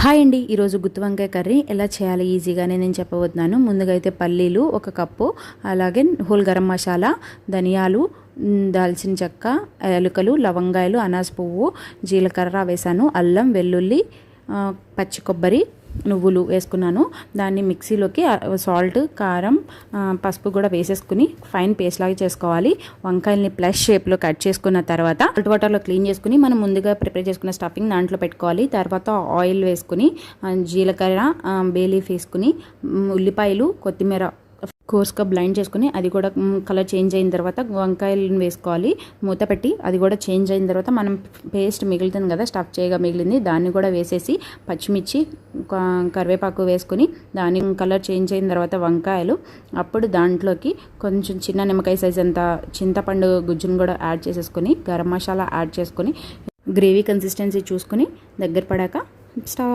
Hi అండి, ఈరోజు గుత్తి వంకాయ కర్రీ ఎలా చేయాలి ఈజీగానే నేను చెప్పబోతున్నాను. ముందుగా అయితే పల్లీలు 1 కప్పు, అలాగే హోల్ గరం మసాలా, ధనియాలు, దాల్చిన చెక్క, యాలకులు, లవంగాయలు, అనాస పువ్వు, జీలకర్ర వేసాను, అల్లం, వెల్లుల్లి, పచ్చి కొబ్బరి, నువ్వులు వేసుకున్నాను. దాన్ని మిక్సీలోకి సాల్ట్, కారం, పసుపు కూడా వేసేసుకుని ఫైన్ పేస్ట్ లాగా చేసుకోవాలి. వంకాయల్ని ప్లస్ షేప్లో కట్ చేసుకున్న తర్వాత సాల్ట్ వాటర్లో క్లీన్ చేసుకుని మనం ముందుగా ప్రిపేర్ చేసుకున్న స్టఫింగ్ దాంట్లో పెట్టుకోవాలి. తర్వాత ఆయిల్ వేసుకుని జీలకర్ర, బే లీఫ్ వేసుకుని ఉల్లిపాయలు, కొత్తిమీర కోర్స్గా బ్లైండ్ చేసుకుని అది కూడా కలర్ చేంజ్ అయిన తర్వాత వంకాయలను వేసుకోవాలి. మూత పెట్టి అది కూడా చేంజ్ అయిన తర్వాత మనం పేస్ట్ మిగులుతుంది కదా, స్టఫ్ చేయగా మిగిలింది, దాన్ని కూడా వేసేసి పచ్చిమిర్చి, కరివేపాకు వేసుకుని దాని కలర్ చేంజ్ అయిన తర్వాత వంకాయలు, అప్పుడు దాంట్లోకి కొంచెం చిన్న నిమ్మకాయ సైజ్ అంత చింతపండు గుజ్జును కూడా యాడ్ చేసేసుకొని గరం మసాలా యాడ్ చేసుకొని గ్రేవీ కన్సిస్టెన్సీ చూసుకొని దగ్గర పడాక